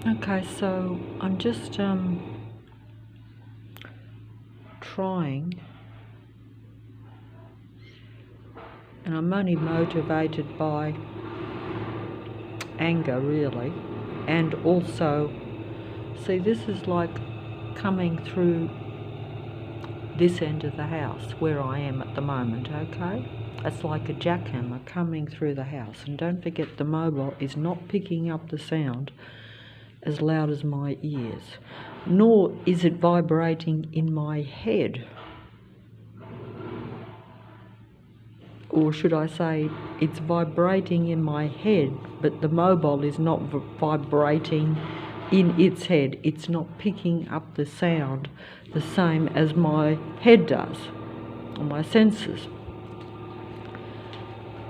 Okay, so I'm just trying, and I'm only motivated by anger really, and also, see, this is like coming through this end of the house where I am at the moment, okay? It's like a jackhammer coming through the house, and don't forget the mobile is not picking up the sound as loud as my ears, nor is it vibrating in my head. Or should I say, it's vibrating in my head, but the mobile is not vibrating in its head. It's not picking up the sound the same as my head does, or my senses.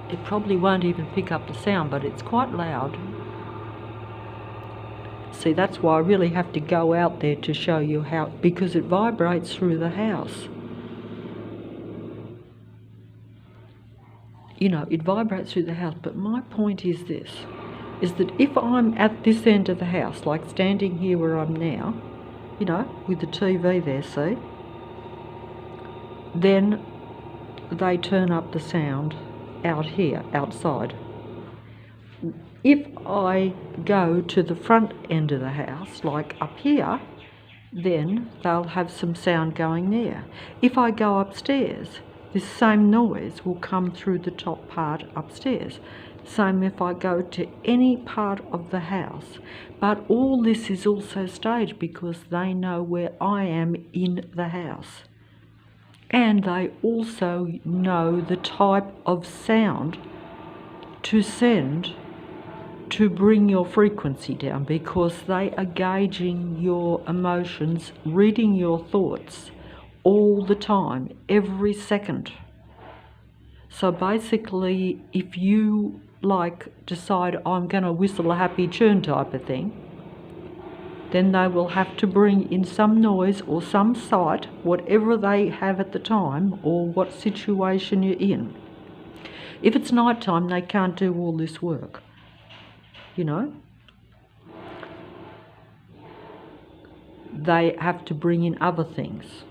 It probably won't even pick up the sound, but it's quite loud. See, that's why I really have to go out there to show you how, because it vibrates through the house. You know, it vibrates through the house, but my point is this, is that if I'm at this end of the house, like standing here where I'm now, you know, with the TV there, see, then they turn up the sound out here, outside. If I go to the front end of the house, like up here, then they'll have some sound going there. If I go upstairs, this same noise will come through the top part upstairs. Same if I go to any part of the house. But all this is also staged because they know where I am in the house. And they also know the type of sound to send to bring your frequency down, because they are gauging your emotions, reading your thoughts all the time, every second. So basically, if you decide I'm going to whistle a happy tune type of thing, then they will have to bring in some noise or some sight, whatever they have at the time or what situation you're in. If it's night time, they can't do all this work. You know, they have to bring in other things.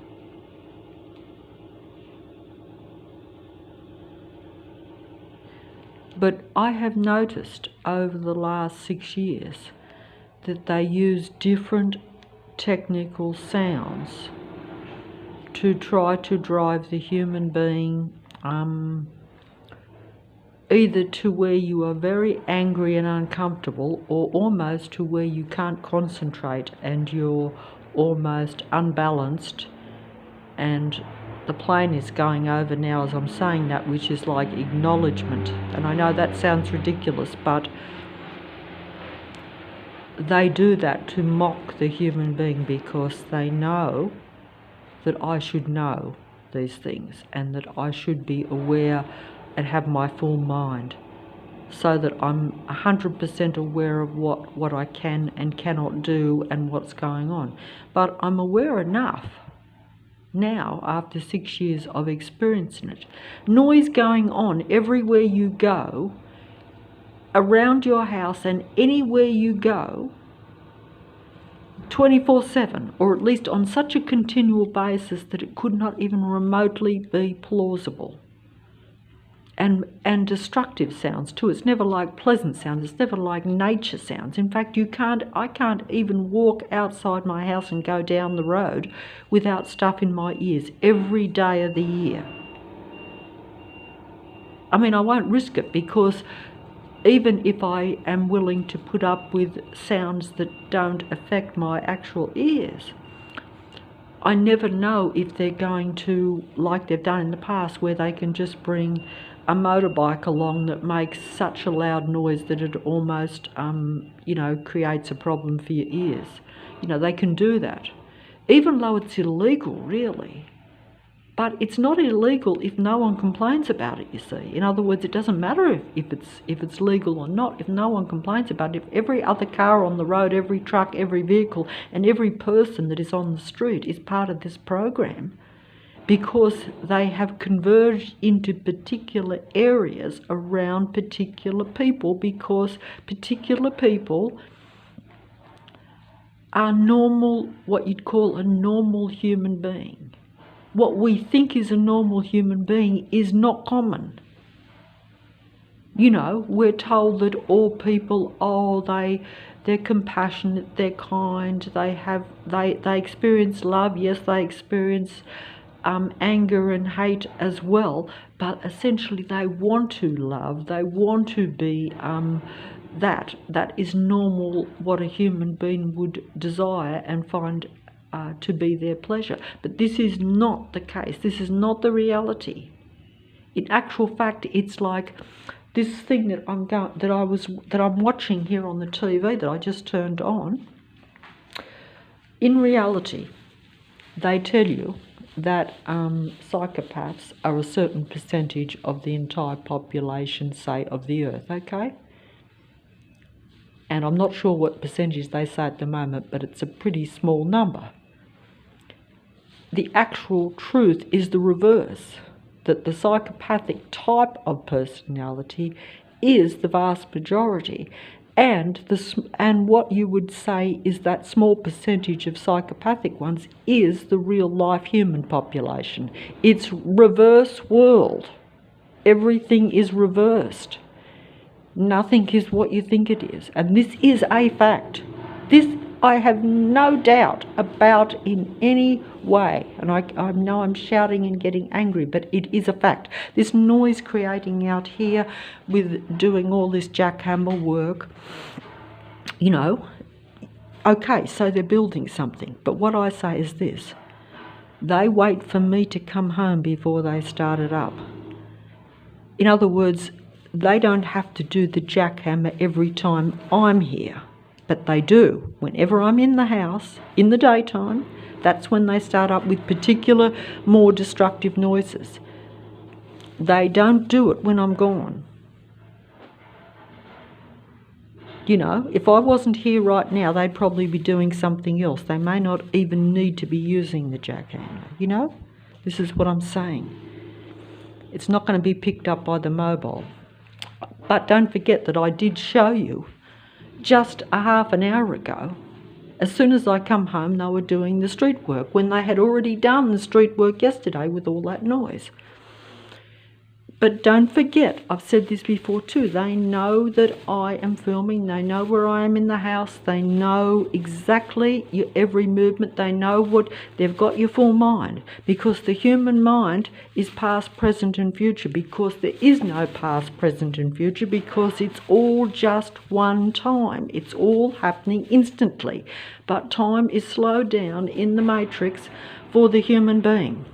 But I have noticed over the last 6 years that they use different technical sounds to try to drive the human being either to where you are very angry and uncomfortable, or almost to where you can't concentrate and you're almost unbalanced, and the plane is going over now as I'm saying that, which is like acknowledgement. And I know that sounds ridiculous, but they do that to mock the human being, because they know that I should know these things and that I should be aware and have my full mind, so that I'm 100% aware of what I can and cannot do and what's going on. But I'm aware enough now, after 6 years of experiencing it. Noise going on everywhere you go, around your house and anywhere you go, 24/7, or at least on such a continual basis that it could not even remotely be plausible. And destructive sounds too. It's never like pleasant sounds. It's never like nature sounds. In fact, I can't even walk outside my house and go down the road without stuff in my ears every day of the year. I mean, I won't risk it, because even if I am willing to put up with sounds that don't affect my actual ears, I never know if they're going to, like they've done in the past, where they can just bring a motorbike along that makes such a loud noise that it almost, creates a problem for your ears. You know, they can do that, even though it's illegal, really. But it's not illegal if no one complains about it, you see. In other words, it doesn't matter if it's legal or not, if no one complains about it. If every other car on the road, every truck, every vehicle, and every person that is on the street is part of this program, because they have converged into particular areas around particular people, because particular people are normal, what you'd call a normal human being. What we think is a normal human being is not common. You know, we're told that all people, they're compassionate, they're kind, they experience love. Yes, they experience anger and hate as well, but essentially they want to love, they want to be that is normal, what a human being would desire and find to be their pleasure. But this is not the case. This is not the reality. In actual fact, it's like this thing that I'm watching here on the TV that I just turned on. In reality, they tell you that psychopaths are a certain percentage of the entire population, say, of the earth, okay? And I'm not sure what percentage they say at the moment, but it's a pretty small number. The actual truth is the reverse, that the psychopathic type of personality is the vast majority, and what you would say is that small percentage of psychopathic ones is the real life human population. It's reverse world. Everything is reversed. Nothing is what you think it is, and this is a fact. This I have no doubt about in any way, and I know I'm shouting and getting angry, but it is a fact. This noise creating out here with doing all this jackhammer work, you know, okay, so they're building something, but what I say is this: they wait for me to come home before they start it up. In other words, they don't have to do the jackhammer every time I'm here. But they do. Whenever I'm in the house, in the daytime, that's when they start up with particular, more destructive noises. They don't do it when I'm gone. You know, if I wasn't here right now, they'd probably be doing something else. They may not even need to be using the jackhammer, you know? This is what I'm saying. It's not going to be picked up by the mobile. But don't forget that I did show you just a half an hour ago, as soon as I come home, they were doing the street work when they had already done the street work yesterday with all that noise. But don't forget, I've said this before too, they know that I am filming, they know where I am in the house, they know exactly your every movement, they know what, they've got your full mind, because the human mind is past, present and future, because there is no past, present and future, because it's all just one time. It's all happening instantly. But time is slowed down in the matrix for the human being.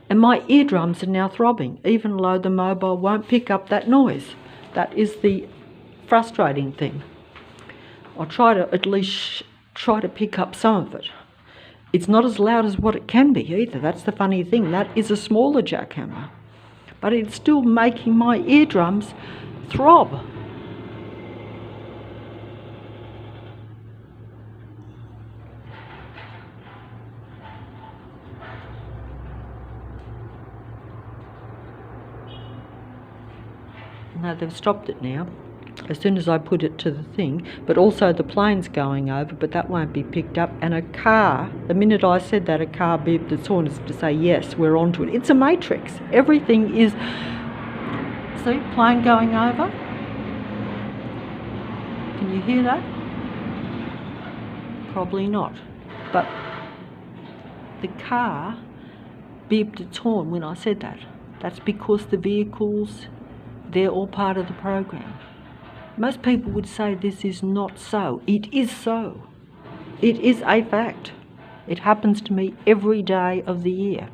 And my eardrums are now throbbing, even though the mobile won't pick up that noise. That is the frustrating thing. I'll try to at least try to pick up some of it. It's not as loud as what it can be either. That's the funny thing. That is a smaller jackhammer. But it's still making my eardrums throb. No, they've stopped it now, as soon as I put it to the thing, but also the plane's going over, but that won't be picked up, and a car, the minute I said that, a car beeped its horn to say, yes, we're onto it. It's a matrix. Everything is, see, plane going over. Can you hear that? Probably not, but the car beeped its horn when I said that. That's because the vehicles, they're all part of the program. Most people would say this is not so. It is so. It is a fact. It happens to me every day of the year.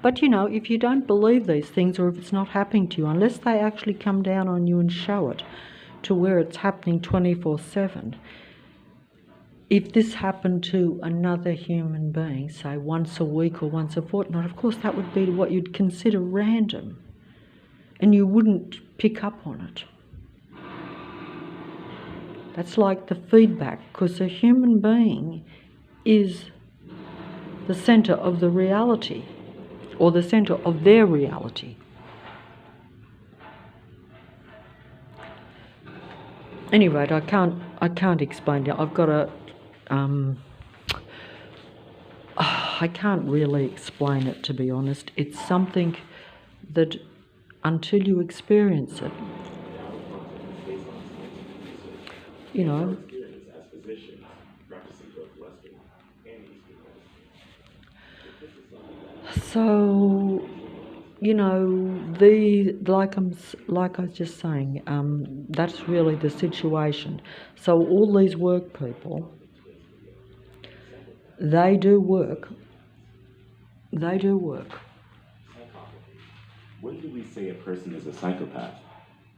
But you know, if you don't believe these things, or if it's not happening to you, unless they actually come down on you and show it to where it's happening 24/7, if this happened to another human being, say once a week or once a fortnight, of course that would be what you'd consider random, and you wouldn't pick up on it. That's like the feedback, because a human being is the centre of the reality, or the centre of their reality. Anyway, I can't explain it. I've got a, I can't really explain it, to be honest. It's something that until you experience it, you know. So, you know, like I was just saying, that's really the situation. So all these work people, they do work. They do work. When do we say a person is a psychopath?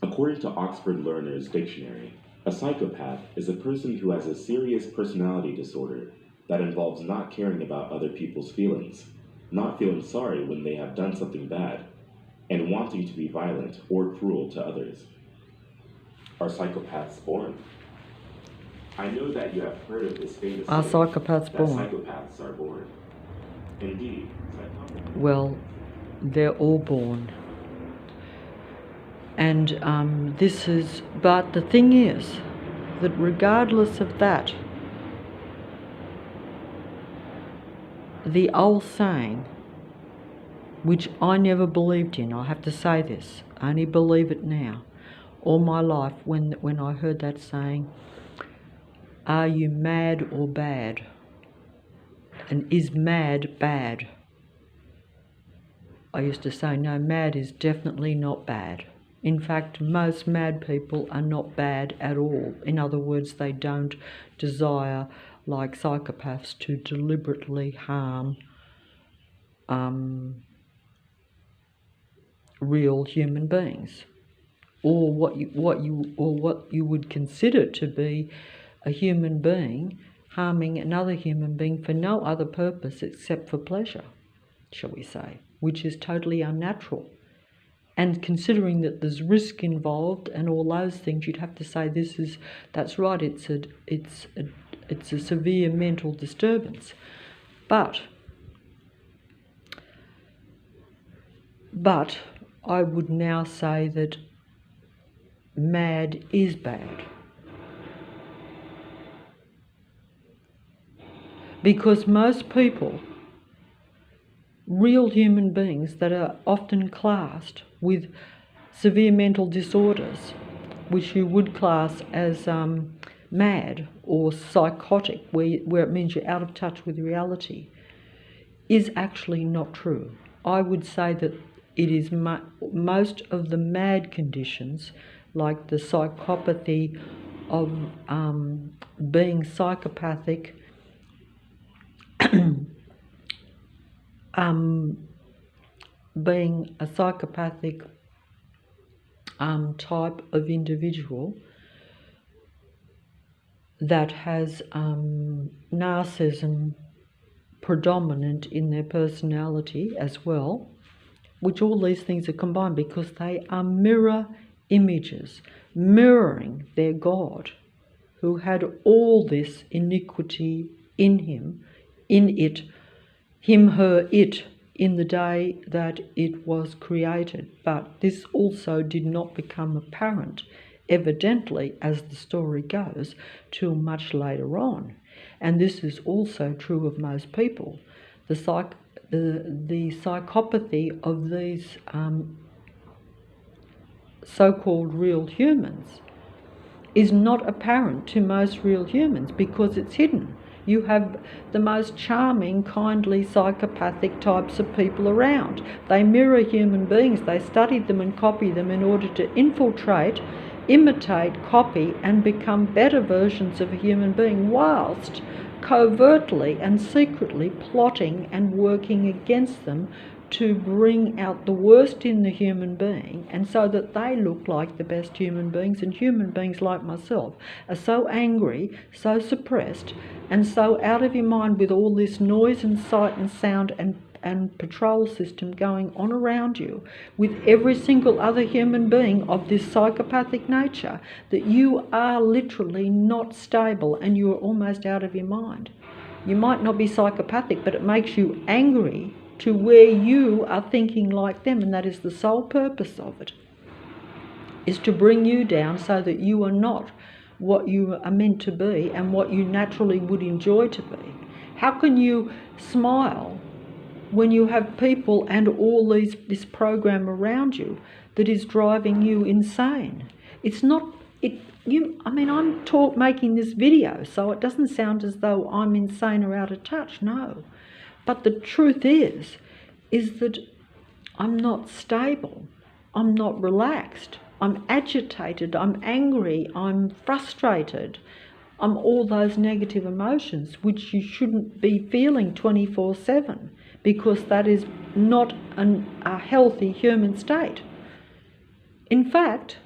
According to Oxford Learner's Dictionary, a psychopath is a person who has a serious personality disorder that involves not caring about other people's feelings, not feeling sorry when they have done something bad, and wanting to be violent or cruel to others. Are psychopaths born? I know that you have heard of this famous Are saying psychopaths that born? psychopaths are born. Indeed, psychopaths. Well, they're all born. And but the thing is that regardless of that, the old saying, which I never believed in, I have to say this, I only believe it now. All my life, when I heard that saying, are you mad or bad? And is mad bad? I used to say, no, mad is definitely not bad. In fact, most mad people are not bad at all. In other words, they don't desire, like psychopaths, to deliberately harm real human beings, or what you would consider to be a human being harming another human being for no other purpose except for pleasure, shall we say, which is totally unnatural. And considering that there's risk involved and all those things, you'd have to say that's right. It's a severe mental disturbance, but I would now say that mad is bad, because most people, real human beings that are often classed with severe mental disorders, which you would class as mad or psychotic, where it means you're out of touch with reality, is actually not true. I would say that it is most of the mad conditions, like the psychopathy of being psychopathic, being a psychopathic type of individual that has narcissism predominant in their personality as well, which all these things are combined because they are mirror images, mirroring their God, who had all this iniquity in him, in it, him, her, it, in the day that it was created. But this also did not become apparent, evidently, as the story goes, till much later on. And this is also true of most people. The psychopathy of these so-called real humans is not apparent to most real humans because it's hidden. You have the most charming, kindly, psychopathic types of people around. They mirror human beings. They study them and copy them in order to infiltrate, imitate, copy, and become better versions of a human being, whilst covertly and secretly plotting and working against them to bring out the worst in the human being, and so that they look like the best human beings. And human beings like myself are so angry, so suppressed, and so out of your mind with all this noise and sight and sound and patrol system going on around you with every single other human being of this psychopathic nature, that you are literally not stable and you are almost out of your mind. You might not be psychopathic, but it makes you angry to where you are thinking like them, and that is the sole purpose of it, is to bring you down so that you are not what you are meant to be and what you naturally would enjoy to be? How can you smile when you have people and all this program around you that is driving you insane? It's not I'm making this video, so it doesn't sound as though I'm insane or out of touch. No, but the truth is that I'm not stable. I'm not relaxed. I'm agitated. I'm angry. I'm frustrated. I'm all those negative emotions which you shouldn't be feeling 24/7, because that is not a healthy human state. In fact,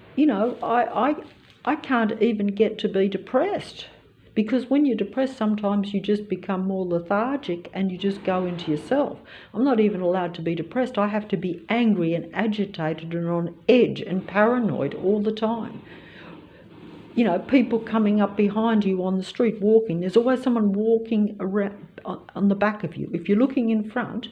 I can't even get to be depressed, because when you're depressed, sometimes you just become more lethargic and you just go into yourself. I'm not even allowed to be depressed. I have to be angry and agitated and on edge and paranoid all the time. People coming up behind you on the street walking. There's always someone walking around on the back of you. If you're looking in front,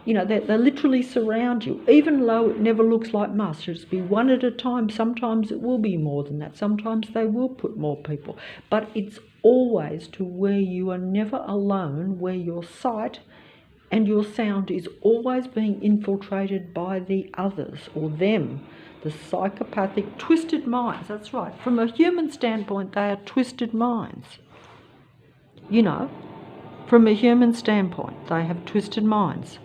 they literally surround you, even though it never looks like much. It'll be one at a time. Sometimes it will be more than that. Sometimes they will put more people. But it's always to where you are never alone, where your sight and your sound is always being infiltrated by the others, or them, the psychopathic, twisted minds. That's right. From a human standpoint, they are twisted minds. From a human standpoint, they have twisted minds.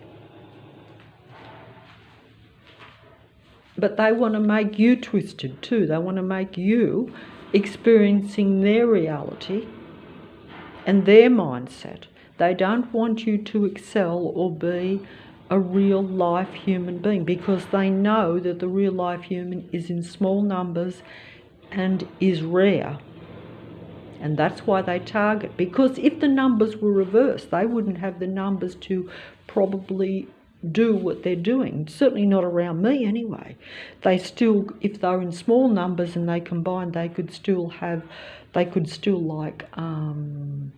But they want to make you twisted too. They want to make you experiencing their reality and their mindset. They don't want you to excel or be a real life human being, because they know that the real life human is in small numbers and is rare. And that's why they target, because if the numbers were reversed, they wouldn't have the numbers to probably do what they're doing. Certainly not around me anyway. They still, if they're in small numbers and they combine, they could still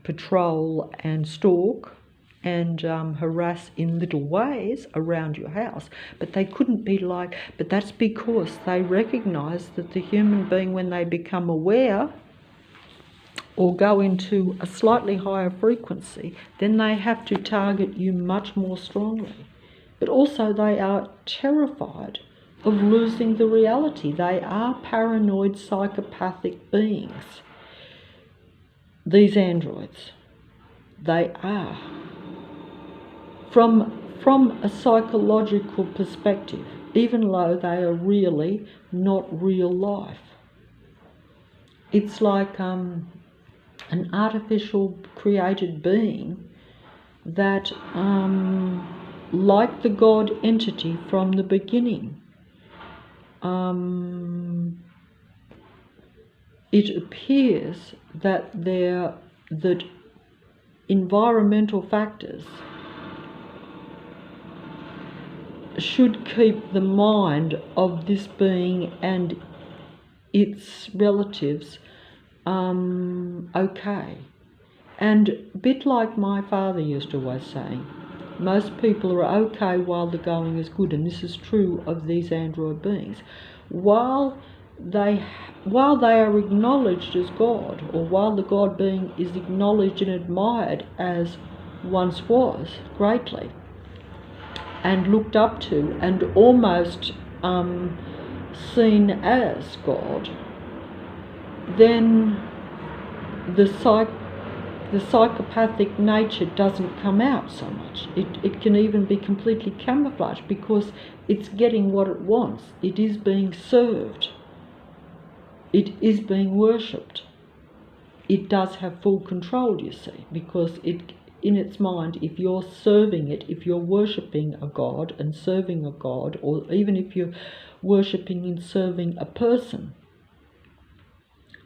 patrol and stalk and harass in little ways around your house. But they couldn't be but that's because they recognise that the human being, when they become aware or go into a slightly higher frequency, then they have to target you much more strongly. But also they are terrified of losing the reality. They are paranoid, psychopathic beings. These androids, they are. From a psychological perspective, even though they are really not real life. It's like an artificial created being that, like the God entity from the beginning, it appears that environmental factors should keep the mind of this being and its relatives okay. And a bit like my father used to always say, most people are okay while the going is good, and this is true of these android beings. While they are acknowledged as God, or while the God being is acknowledged and admired as once was greatly, and looked up to, and almost seen as God, then the psychopathic nature doesn't come out so much. It can even be completely camouflaged, because it's getting what it wants. It is being served. It is being worshipped. It does have full control, you see, because in its mind, if you're serving it, if you're worshipping a god and serving a god, or even if you're worshipping and serving a person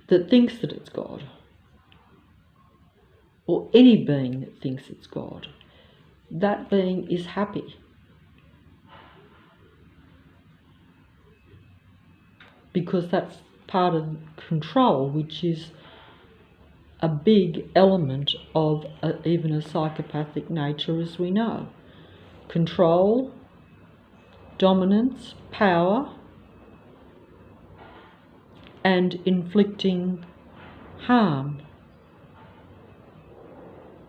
that thinks that it's God, or any being that thinks it's God, that being is happy. Because that's part of control, which is a big element of even a psychopathic nature, as we know. Control, dominance, power, and inflicting harm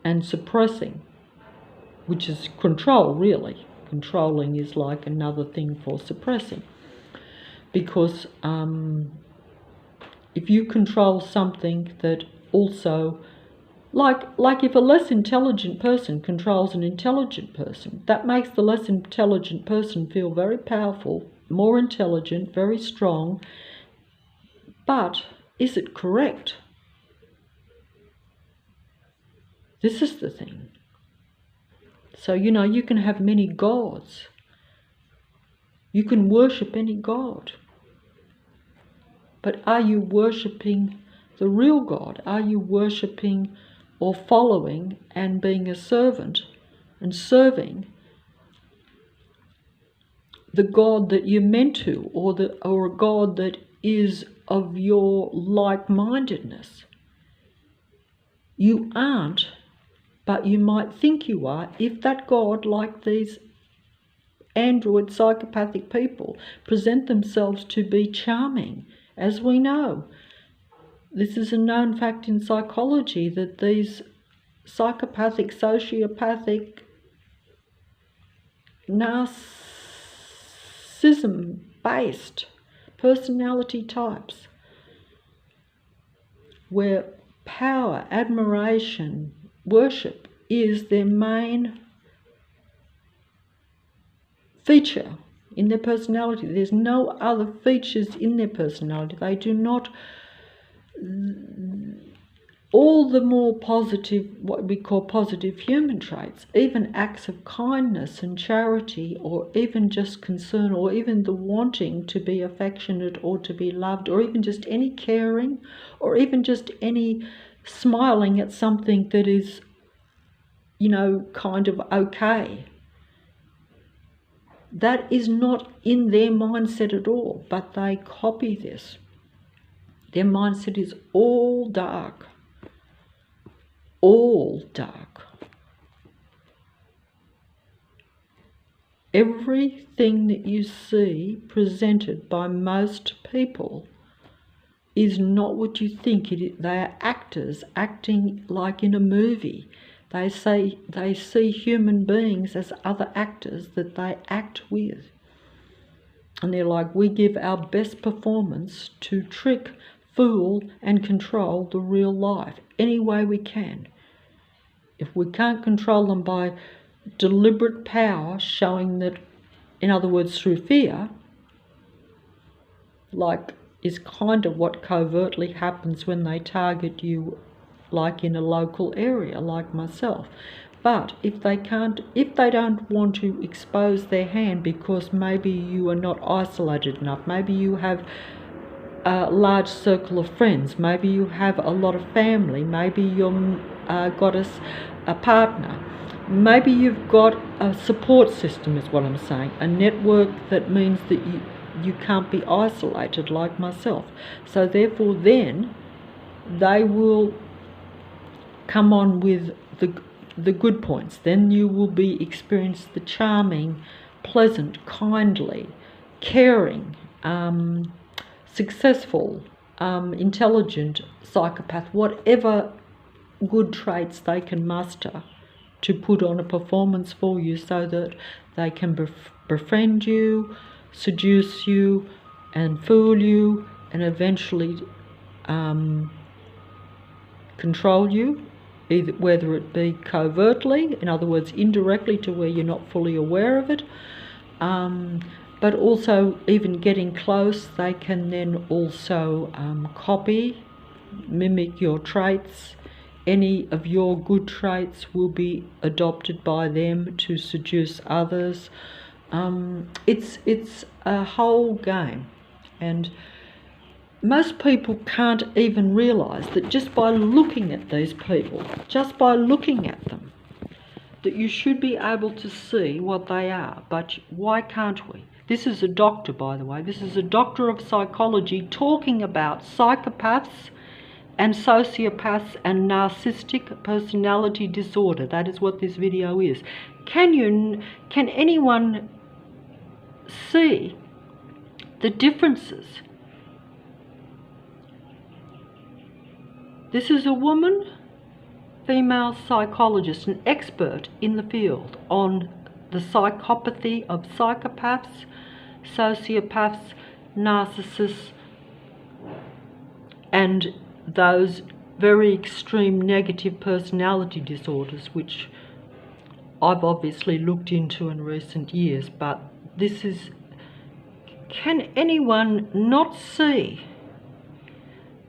and suppressing, which is control really. Controlling is like another thing for suppressing. Because if you control something that also, like if a less intelligent person controls an intelligent person, that makes the less intelligent person feel very powerful, more intelligent, very strong. But is it correct? This is the thing. So, you can have many gods. You can worship any god. But are you worshipping the real God? Are you worshipping or following and being a servant and serving the God that you're meant to, or a God that is of your like-mindedness? You aren't, but you might think you are if that God, like these android psychopathic people, present themselves to be charming. As we know, this is a known fact in psychology that these psychopathic, sociopathic, narcissism-based personality types, where power, admiration, worship is their main feature in their personality. There's no other features in their personality. They do not, all the more positive, what we call positive human traits, even acts of kindness and charity, or even just concern, or even the wanting to be affectionate or to be loved, or even just any caring, or even just any smiling at something that is, kind of okay. That is not in their mindset at all, but they copy this. Their mindset is all dark. All dark. Everything that you see presented by most people is not what you think it is. They are actors acting like in a movie. They see human beings as other actors that they act with. And they're like, we give our best performance to trick, fool, and control the real life any way we can. If we can't control them by deliberate power, showing that, in other words, through fear, like is kind of what covertly happens when they target you, like in a local area, like myself. But if they don't want to expose their hand because maybe you are not isolated enough, maybe you have a large circle of friends, maybe you have a lot of family, maybe you've got a partner, maybe you've got a support system, is what I'm saying, a network that means that you can't be isolated like myself. So therefore then they will come on with the good points. Then you will experience the charming, pleasant, kindly, caring, successful, intelligent psychopath, whatever good traits they can muster to put on a performance for you, so that they can befriend you, seduce you, and fool you, and eventually control you, whether it be covertly, in other words, indirectly, to where you're not fully aware of it, but also even getting close, they can then also copy, mimic your traits. Any of your good traits will be adopted by them to seduce others. It's a whole game, and most people can't even realise that just by looking at these people, just by looking at them, that you should be able to see what they are. But why can't we? This is a doctor, by the way. This is a doctor of psychology talking about psychopaths and sociopaths and narcissistic personality disorder. That is what this video is. Can anyone see the differences This is a woman, female psychologist, an expert in the field on the psychopathy of psychopaths, sociopaths, narcissists, and those very extreme negative personality disorders, which I've obviously looked into in recent years. But this is, can anyone not see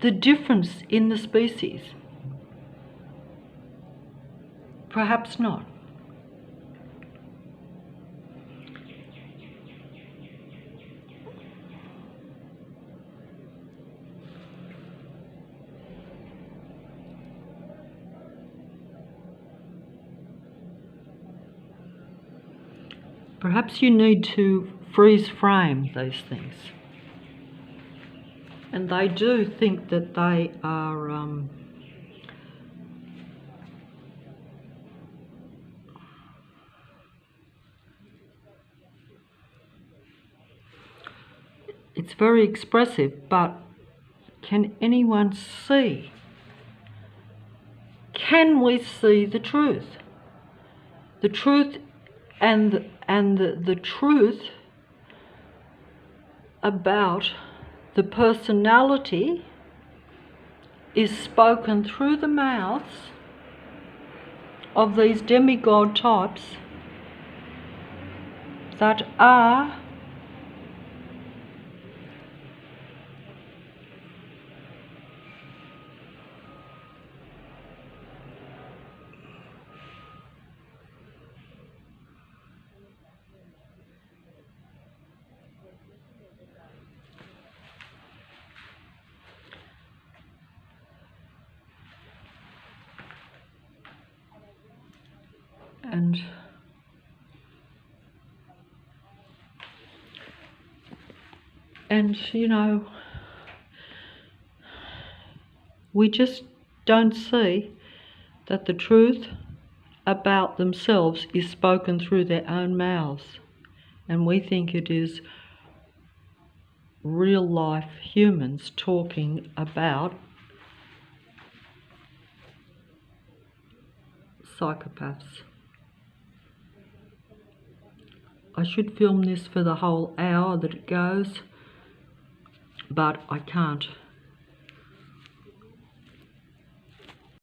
the difference in the species? Perhaps not. Perhaps you need to freeze frame these things. And they do think that they are it's very expressive, but can anyone see? Can we see the truth? The truth and the truth about the personality is spoken through the mouths of these demigod types that are and you know, we just don't see that the truth about themselves is spoken through their own mouths, and we think it is real life humans talking about psychopaths. I should film this for the whole hour that it goes, but I can't.